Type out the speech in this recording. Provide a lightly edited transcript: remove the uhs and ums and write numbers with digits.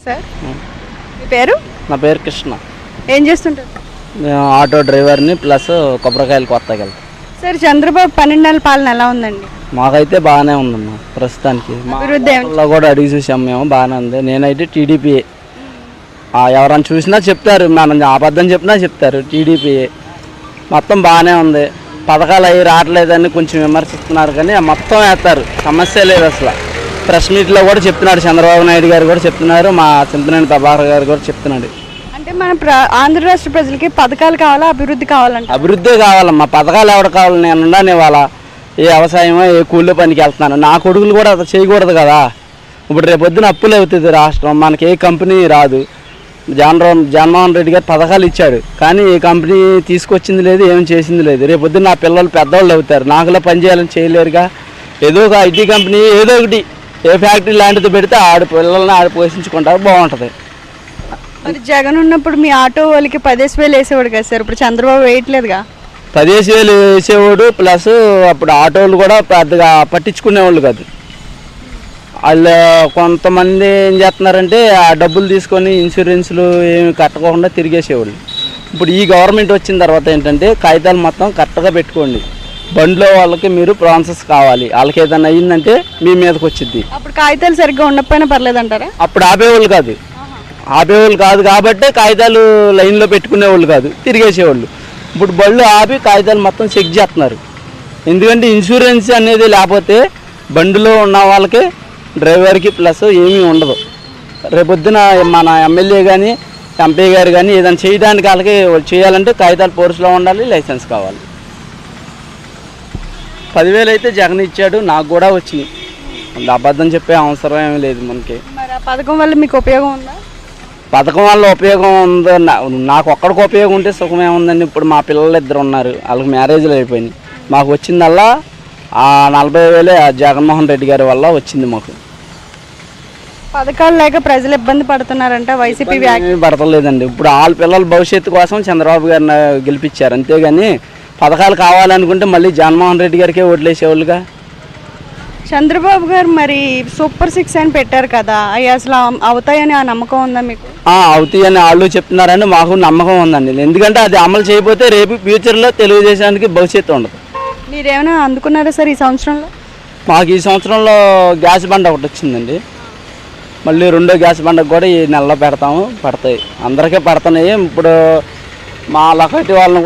Sir మీ పేరు? నా పేరు కృష్ణ. ఏం చేస్తుంటారు? నేను ఆటో డ్రైవర్ని ప్లస్ కొబ్బరికాయలు కొత్తగా వెళ్తాను. సార్ చంద్రబాబు 12 నెలల పాలన ఎలా ఉందండి? మాకైతే బాగానే ఉందమ్మా ప్రస్తుతానికి. అభివృద్ధి మా కూడా అడిగి చూసాం మేము, బాగానే ఉంది. నేనైతే టీడీపీ. ఎవరైనా చూసినా చెప్తారు, మనం అబద్ధం చెప్పినా చెప్తారు టీడీపీ. మొత్తం బాగానే ఉంది. పథకాలు అవి రావట్లేదని కొంచెం విమర్శిస్తున్నారు కానీ మొత్తం వేస్తారు, సమస్య లేదు అసలు. ప్రెస్ మీట్లో కూడా చెప్తున్నాడు చంద్రబాబు నాయుడు గారు కూడా చెప్తున్నారు, మా చింతనేని ప్రభాకర్ గారు కూడా చెప్తున్నాడు. అంటే మన ఆంధ్ర రాష్ట్ర ప్రజలకి పథకాలు కావాలా, అభివృద్ధి కావాలంటే? అభివృద్ధి కావాలమ్మా. పథకాలు ఎవరు కావాలి? నేను ఉండని వాళ్ళ ఏ వ్యవసాయమో ఏ కూలి పనికి వెళ్తున్నాను. నా కొడుకులు కూడా అది చేయకూడదు కదా. ఇప్పుడు రేపొద్దున అప్పులు అవుతుంది రాష్ట్రం, మనకి ఏ కంపెనీ రాదు. జగన్మోహన్ రెడ్డి గారు పథకాలు ఇచ్చాడు కానీ ఏ కంపెనీ తీసుకొచ్చింది లేదు, ఏం చేసింది లేదు. రేపొద్దున నా పిల్లలు పెద్దవాళ్ళు అవుతారు, నాకులా పని చేయాలని చేయలేరుగా. ఏదో ఒక ఐటీ కంపెనీ ఏదో ఒకటి ఏ ఫ్యాక్టరీ లాంటిది పెడితే పిల్లల్ని పోషించుకుంటారు, బాగుంటుంది. మరి జగన్ ఉన్నప్పుడు మీ ఆటో వాళ్ళకి 10,000 వేసేవాడు కదా సార్, ఇప్పుడు చంద్రబాబు వేయట్లేదుగా. 10,000 వేసేవాడు ప్లస్ అప్పుడు ఆటోలు కూడా పెద్దగా పట్టించుకునేవాళ్ళు కాదు. వాళ్ళు కొంతమంది ఏం చేస్తున్నారంటే ఆ డబ్బులు తీసుకొని ఇన్సూరెన్స్లు ఏమి కట్టకుండా తిరిగేసేవాళ్ళు. ఇప్పుడు ఈ గవర్నమెంట్ వచ్చిన తర్వాత ఏంటంటే కాగితాలు మొత్తం కరెక్ట్గా పెట్టుకోండి. బండిలో వాళ్ళకి మీరు ప్రాసెస్ కావాలి, వాళ్ళకి ఏదైనా అయ్యిందంటే మీ మీదకి వచ్చింది. అప్పుడు కాగితాలు సరిగ్గా ఉండకపోయినా పర్లేదంటారా? అప్పుడు ఆపేవాళ్ళు కాదు కాబట్టి కాగితాలు లైన్లో పెట్టుకునేవాళ్ళు కాదు, తిరిగేసేవాళ్ళు. ఇప్పుడు బళ్ళు ఆపి కాగితాలు మొత్తం చెక్ చేస్తున్నారు. ఎందుకంటే ఇన్సూరెన్స్ అనేది లేకపోతే బండిలో ఉన్న వాళ్ళకి డ్రైవర్కి ప్లస్ ఏమీ ఉండదు. రేపొద్దున మన ఎమ్మెల్యే కానీ ఎంపీ గారు కానీ ఏదైనా చేయడానికి వాళ్ళకి చేయాలంటే కాగితాలు పోర్సులో ఉండాలి, లైసెన్స్ కావాలి. 10,000 అయితే జగన్ ఇచ్చాడు, నాకు కూడా వచ్చింది. అబద్ధం చెప్పే అవసరం ఏమీ లేదు మనకి. మరి ఆ పథకం వల్ల మీకు ఉపయోగం ఉందా? పథకం వల్ల ఉపయోగం ఉందో, నాకు ఒక్కడికి ఉపయోగం ఉంటే సుఖమే ఉందండి. ఇప్పుడు మా పిల్లలు 2 ఉన్నారు, వాళ్ళకి మ్యారేజ్లు అయిపోయినాయి. మాకు వచ్చిందల్లా ఆ 40,000 జగన్మోహన్ రెడ్డి గారి వల్ల వచ్చింది మాకు. పథకాలు లేక ప్రజలు ఇబ్బంది పడుతున్నారంట వైసీపీ పడతలేదండి. ఇప్పుడు వాళ్ళ పిల్లల భవిష్యత్తు కోసం చంద్రబాబు గారిని గెలిపించారు, అంతేగాని పథకాలు కావాలనుకుంటే మళ్ళీ జగన్మోహన్ రెడ్డి గారికే ఓట్లేసేవాళ్ళుగా. చంద్రబాబు గారు మరి సూపర్ 6 అని పెట్టారు కదా, అవి అసలు అవుతాయని ఆ నమ్మకం ఉందా మీకు? అవుతాయని వాళ్ళు చెప్తున్నారని మాకు నమ్మకం ఉందండి. ఎందుకంటే అది అమలు చేయకపోతే రేపు ఫ్యూచర్లో తెలుగుదేశానికి భవిష్యత్తు ఉండదు. మీరేమైనా అందుకున్నారా సార్ ఈ సంవత్సరంలో? మాకు ఈ సంవత్సరంలో గ్యాస్ బండ ఒకటి వచ్చిందండి. మళ్ళీ 2వ గ్యాస్ బండకు కూడా ఈ నెలలో పడతాయి, అందరికీ పడుతున్నాయి. ఇప్పుడు మా లొకాలిటీ వాళ్ళని